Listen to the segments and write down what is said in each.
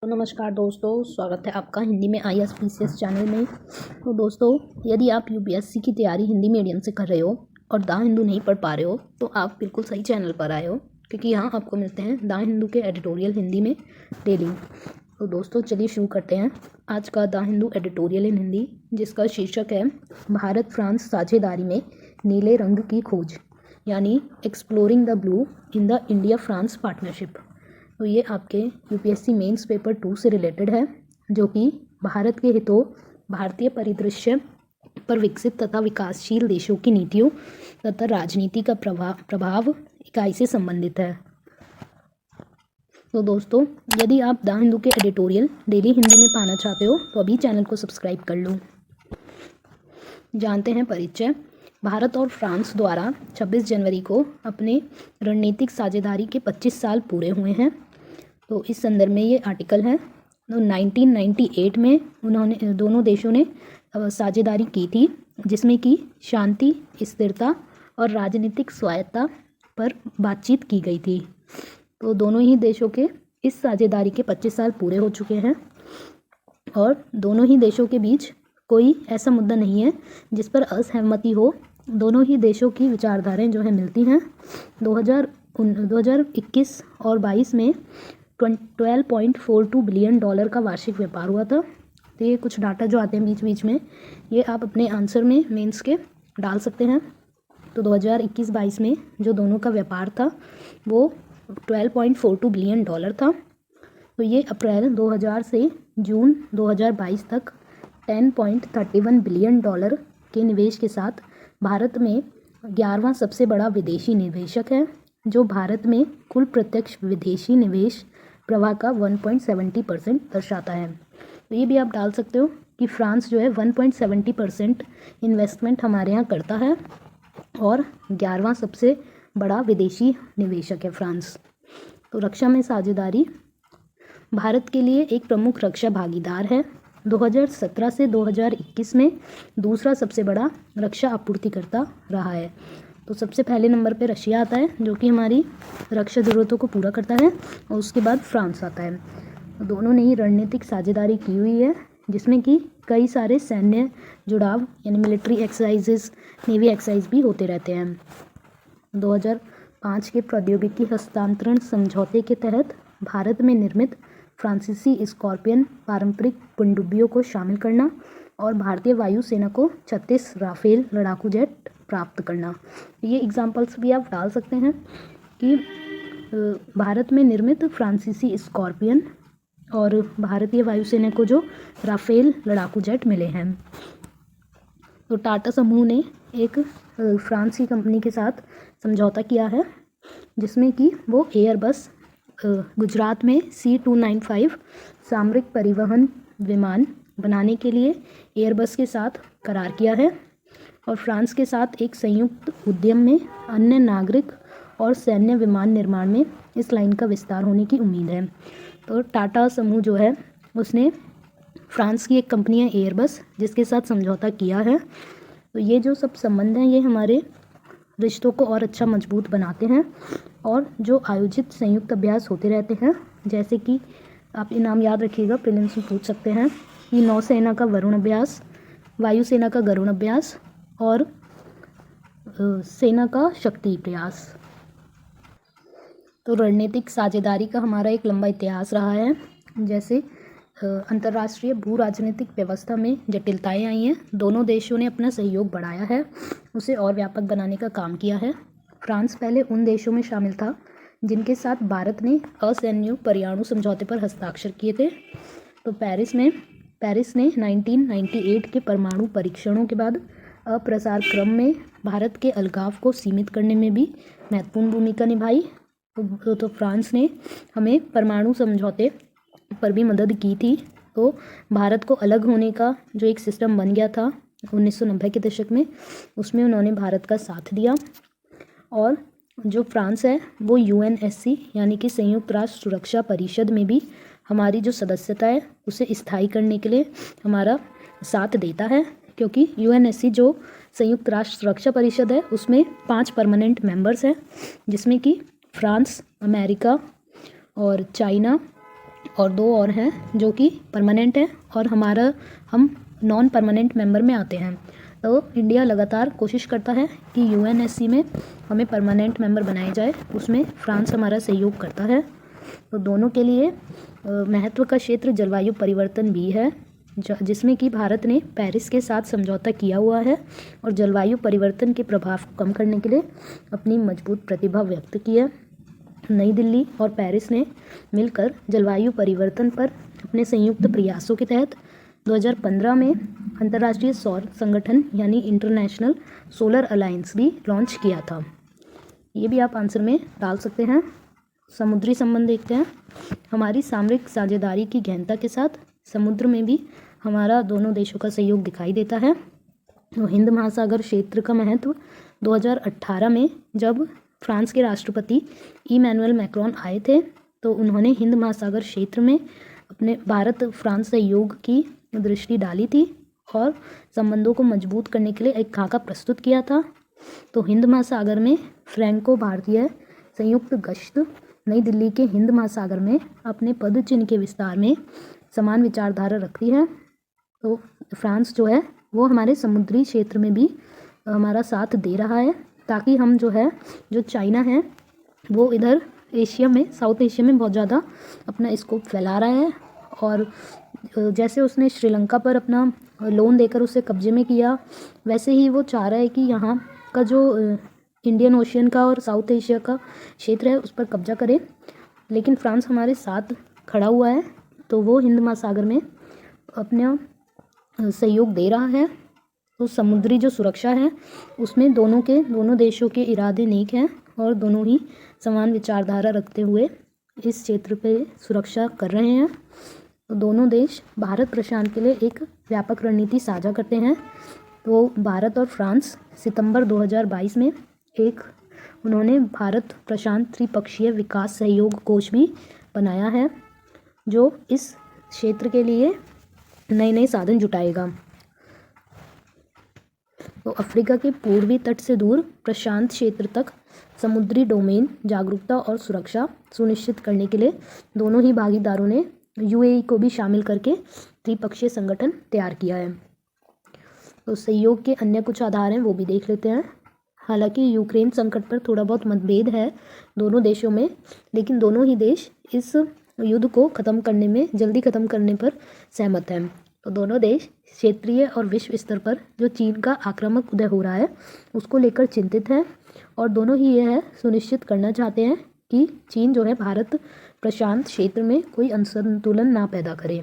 तो नमस्कार दोस्तों, स्वागत है आपका हिंदी में ISPCS चैनल में। तो दोस्तों, यदि आप UPSC की तैयारी हिंदी मीडियम से कर रहे हो और द हिंदू नहीं पढ़ पा रहे हो तो आप बिल्कुल सही चैनल पर आए हो, क्योंकि यहाँ आपको मिलते हैं द हिंदू के एडिटोरियल हिंदी में डेली। तो दोस्तों चलिए शुरू करते हैं आज का द हिंदू एडिटोरियल इन हिंदी, जिसका शीर्षक है भारत फ्रांस साझेदारी में नीले रंग की खोज, यानी exploring the blue in the India France partnership. तो ये आपके UPSC मेंस पेपर 2 से रिलेटेड है, जो कि भारत के हितों, भारतीय परिदृश्य पर विकसित तथा विकासशील देशों की नीतियों तथा राजनीति का प्रभाव इकाई से संबंधित है। तो दोस्तों, यदि आप द हिंदू के एडिटोरियल डेली हिंदी में पाना चाहते हो तो अभी चैनल को सब्सक्राइब कर लो। जानते हैं परिचय। भारत और फ्रांस द्वारा 26 जनवरी को अपने रणनीतिक साझेदारी के 25 साल पूरे हुए हैं। तो इस संदर्भ में ये आर्टिकल है। तो 1998 में उन्होंने दोनों देशों ने साझेदारी की थी, जिसमें कि शांति, स्थिरता और राजनीतिक स्वायत्तता पर बातचीत की गई थी। तो दोनों ही देशों के इस साझेदारी के 25 साल पूरे हो चुके हैं और दोनों ही देशों के बीच कोई ऐसा मुद्दा नहीं है जिस पर असहमति हो। दोनों ही देशों की विचारधाराएं जो है मिलती हैं। 2021 और 22 में $12.42 बिलियन का वार्षिक व्यापार हुआ था। तो ये कुछ डाटा जो आते हैं बीच बीच में, ये आप अपने आंसर में मेंस के डाल सकते हैं। तो 2021-22 में जो दोनों का व्यापार था वो $12.42 बिलियन था। तो ये अप्रैल 2000 से जून 2022 तक $10.31 बिलियन के निवेश के साथ भारत में 11वां सबसे बड़ा विदेशी निवेशक है, जो भारत में कुल प्रत्यक्ष विदेशी निवेश प्रवाह का 1.70% दर्शाता है। तो ये भी आप डाल सकते हो कि फ्रांस जो है 1.70% इन्वेस्टमेंट हमारे यहाँ करता है और 11वां सबसे बड़ा विदेशी निवेशक है फ्रांस। तो रक्षा में साझेदारी भारत के लिए एक प्रमुख रक्षा भागीदार है। 2017 से 2021 में दूसरा सबसे बड़ा रक्षा आपूर्तिकर्ता रहा है। तो सबसे पहले नंबर पे रशिया आता है, जो कि हमारी रक्षा ज़रूरतों को पूरा करता है, और उसके बाद फ्रांस आता है। दोनों ने ही रणनीतिक साझेदारी की हुई है, जिसमें कि कई सारे सैन्य जुड़ाव यानी मिलिट्री एक्सरसाइजेस, नेवी एक्सरसाइज भी होते रहते हैं। 2005 के प्रौद्योगिकी हस्तांतरण समझौते के तहत भारत में निर्मित फ्रांसीसी स्कॉर्पियन पारंपरिक पनडुब्बियों को शामिल करना और भारतीय वायुसेना को 36 राफेल लड़ाकू जेट प्राप्त करना। ये एग्जाम्पल्स भी आप डाल सकते हैं कि भारत में निर्मित फ्रांसीसी स्कॉर्पियन और भारतीय वायुसेना को जो राफेल लड़ाकू जेट मिले हैं। तो टाटा समूह ने एक फ्रांस की कंपनी के साथ समझौता किया है, जिसमें कि वो एयरबस गुजरात में C295 सामरिक परिवहन विमान बनाने के लिए एयरबस के साथ करार किया है, और फ्रांस के साथ एक संयुक्त उद्यम में अन्य नागरिक और सैन्य विमान निर्माण में इस लाइन का विस्तार होने की उम्मीद है। तो टाटा समूह जो है उसने फ्रांस की एक कंपनी है एयरबस, जिसके साथ समझौता किया है। तो ये जो सब संबंध हैं ये हमारे रिश्तों को और अच्छा मजबूत बनाते हैं, और जो आयोजित संयुक्त अभ्यास होते रहते हैं, जैसे कि आप ये नाम याद रखिएगा, प्रीलिम्स में पूछ सकते हैं कि नौसेना का वरुण अभ्यास, वायुसेना का गरुण अभ्यास और सेना का शक्ति प्रयास। तो रणनीतिक साझेदारी का हमारा एक लंबा इतिहास रहा है। जैसे अंतर्राष्ट्रीय भू राजनीतिक व्यवस्था में जटिलताएं आई हैं, दोनों देशों ने अपना सहयोग बढ़ाया है, उसे और व्यापक बनाने का काम किया है। फ्रांस पहले उन देशों में शामिल था जिनके साथ भारत ने असैन्य परमाणु समझौते पर हस्ताक्षर किए थे। तो पेरिस ने 1998 के परमाणु परीक्षणों के बाद अप्रसार क्रम में भारत के अलगाव को सीमित करने में भी महत्वपूर्ण भूमिका निभाई। तो फ्रांस ने हमें परमाणु समझौते पर भी मदद की थी। तो भारत को अलग होने का जो एक सिस्टम बन गया था 1990 के दशक में, उसमें उन्होंने भारत का साथ दिया। और जो फ्रांस है वो UNSC यानी कि संयुक्त राष्ट्र सुरक्षा परिषद में भी हमारी जो सदस्यता है उसे स्थायी करने के लिए हमारा साथ देता है, क्योंकि UNSC जो संयुक्त राष्ट्र सुरक्षा परिषद है उसमें 5 परमानेंट मेंबर्स हैं, जिसमें कि फ्रांस, अमेरिका और चाइना और 2 और हैं जो कि परमानेंट है और हम नॉन परमानेंट मेंबर में आते हैं। तो इंडिया लगातार कोशिश करता है कि यूएनएससी में हमें परमानेंट मेंबर बनाया जाए, उसमें फ्रांस हमारा सहयोग करता है। तो दोनों के लिए महत्व का क्षेत्र जलवायु परिवर्तन भी है, जिसमें कि भारत ने पेरिस के साथ समझौता किया हुआ है और जलवायु परिवर्तन के प्रभाव को कम करने के लिए अपनी मजबूत प्रतिभा व्यक्त की है। नई दिल्ली और पेरिस ने मिलकर जलवायु परिवर्तन पर अपने संयुक्त प्रयासों के तहत 2015 में अंतर्राष्ट्रीय सौर संगठन यानी इंटरनेशनल सोलर अलायंस भी लॉन्च किया था। ये भी आप आंसर में डाल सकते हैं। समुद्री संबंध देखते हैं। हमारी सामरिक साझेदारी की गहनता के साथ समुद्र में भी हमारा दोनों देशों का सहयोग दिखाई देता है। तो हिंद महासागर क्षेत्र का महत्व 2018 में जब फ्रांस के राष्ट्रपति इमैनुअल मैक्रोन आए थे तो उन्होंने हिंद महासागर क्षेत्र में अपने भारत फ्रांस सहयोग की दृष्टि डाली थी और संबंधों को मजबूत करने के लिए एक खाका प्रस्तुत किया था। तो हिंद महासागर में फ्रैंको भारतीय संयुक्त गश्त नई दिल्ली के हिंद महासागर में अपने पद चिन्ह के विस्तार में समान विचारधारा रखती है। तो फ्रांस जो है वो हमारे समुद्री क्षेत्र में भी हमारा साथ दे रहा है, ताकि हम जो चाइना है वो इधर एशिया में, साउथ एशिया में बहुत ज़्यादा अपना स्कोप फैला रहा है। और जैसे उसने श्रीलंका पर अपना लोन देकर उसे कब्जे में किया, वैसे ही वो चाह रहा है कि यहाँ का जो इंडियन ओशियन का और साउथ एशिया का क्षेत्र है उस पर कब्जा करे। लेकिन फ्रांस हमारे साथ खड़ा हुआ है, तो वो हिंद महासागर में अपना सहयोग दे रहा है। तो समुद्री जो सुरक्षा है उसमें दोनों देशों के इरादे नेक हैं और दोनों ही समान विचारधारा रखते हुए इस क्षेत्र पे सुरक्षा कर रहे हैं। तो दोनों देश भारत प्रशांत के लिए एक व्यापक रणनीति साझा करते हैं। तो भारत और फ्रांस सितंबर 2022 में उन्होंने भारत प्रशांत त्रिपक्षीय विकास सहयोग कोष भी बनाया है, जो इस क्षेत्र के लिए नए साधन जुटाएगा। तो अफ्रीका के पूर्वी तट से दूर प्रशांत क्षेत्र तक समुद्री डोमेन जागरूकता और सुरक्षा सुनिश्चित करने के लिए दोनों ही भागीदारों ने यूएई को भी शामिल करके त्रिपक्षीय संगठन तैयार किया है। तो सहयोग के अन्य कुछ आधार हैं, वो भी देख लेते हैं। हालांकि यूक्रेन संकट पर थोड़ा बहुत मतभेद है दोनों देशों में, लेकिन दोनों ही देश इस युद्ध को जल्दी ख़त्म करने पर सहमत हैं। तो दोनों देश क्षेत्रीय और विश्व स्तर पर जो चीन का आक्रामक उदय हो रहा है उसको लेकर चिंतित है और दोनों ही यह सुनिश्चित करना चाहते हैं कि चीन जो है भारत प्रशांत क्षेत्र में कोई असंतुलन ना पैदा करे।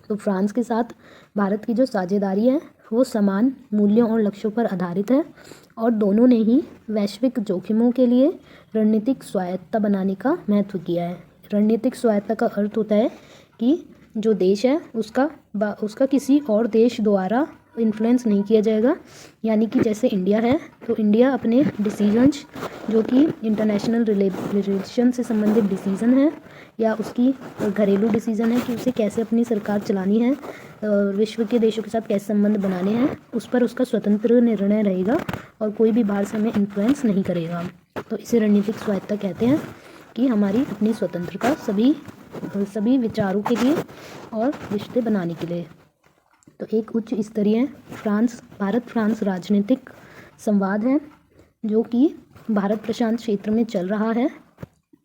तो फ्रांस के साथ भारत की जो साझेदारी है वो समान मूल्यों और लक्ष्यों पर आधारित है और दोनों ने ही वैश्विक जोखिमों के लिए रणनीतिक स्वायत्तता बनाने का महत्व किया है। रणनीतिक स्वायत्तता का अर्थ होता है कि जो देश है उसका किसी और देश द्वारा इन्फ्लुएंस नहीं किया जाएगा। यानी कि जैसे इंडिया है तो इंडिया अपने डिसीजंस जो कि इंटरनेशनल रिलेशन से संबंधित डिसीज़न है या उसकी घरेलू डिसीज़न है कि उसे कैसे अपनी सरकार चलानी है, विश्व के देशों के साथ कैसे संबंध बनाने हैं, उस पर उसका स्वतंत्र निर्णय रहेगा और कोई भी बाहर से हमें इन्फ्लुएंस नहीं करेगा। तो इसे रणनीतिक स्वायत्तता कहते हैं कि हमारी अपनी स्वतंत्रता सभी विचारों के लिए और रिश्ते बनाने के लिए। तो एक उच्च स्तरीय भारत फ्रांस राजनीतिक संवाद है जो कि भारत प्रशांत क्षेत्र में चल रहा है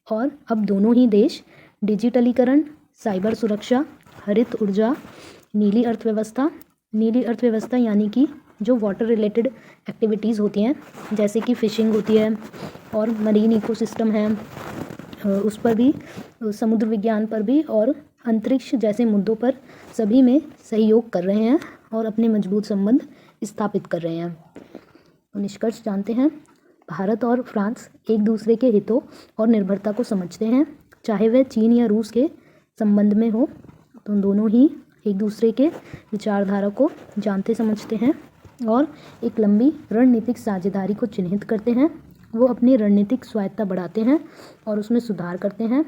और अब दोनों ही देश डिजिटलीकरण, साइबर सुरक्षा, हरित ऊर्जा, नीली अर्थव्यवस्था यानी कि जो वाटर रिलेटेड एक्टिविटीज़ होती हैं जैसे कि फ़िशिंग होती है और मरीन इकोसिस्टम है, उस पर भी, समुद्र विज्ञान पर भी और अंतरिक्ष जैसे मुद्दों पर सभी में सहयोग कर रहे हैं और अपने मजबूत संबंध स्थापित कर रहे हैं। तो निष्कर्ष जानते हैं, भारत और फ्रांस एक दूसरे के हितों और निर्भरता को समझते हैं, चाहे वह चीन या रूस के संबंध में हो। तो दोनों ही एक दूसरे के विचारधारा को जानते समझते हैं और एक लंबी रणनीतिक साझेदारी को चिन्हित करते हैं। वो अपनी रणनीतिक स्वायत्तता बढ़ाते हैं और उसमें सुधार करते हैं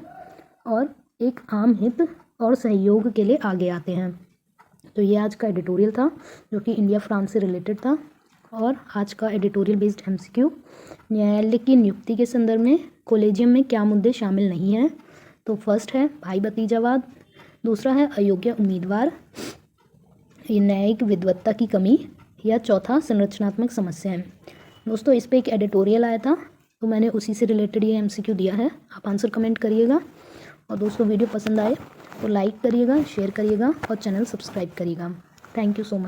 और एक आम हित और सहयोग के लिए आगे आते हैं। तो ये आज का एडिटोरियल था जो कि इंडिया फ्रांस से रिलेटेड था। और आज का एडिटोरियल बेस्ड एमसीक्यू, न्यायालय की नियुक्ति के संदर्भ में कॉलेजियम में क्या मुद्दे शामिल नहीं हैं। तो फर्स्ट है भाई भतीजावाद, दूसरा है अयोग्य उम्मीदवार, ये न्यायिक विद्वत्ता की कमी, या चौथा संरचनात्मक समस्याएं। दोस्तों इस पे एक एडिटोरियल आया था तो मैंने उसी से रिलेटेड ये MCQ दिया है, आप आंसर कमेंट करिएगा। और दोस्तों वीडियो पसंद आए तो लाइक करिएगा, शेयर करिएगा और चैनल सब्सक्राइब करिएगा। Thank you so much.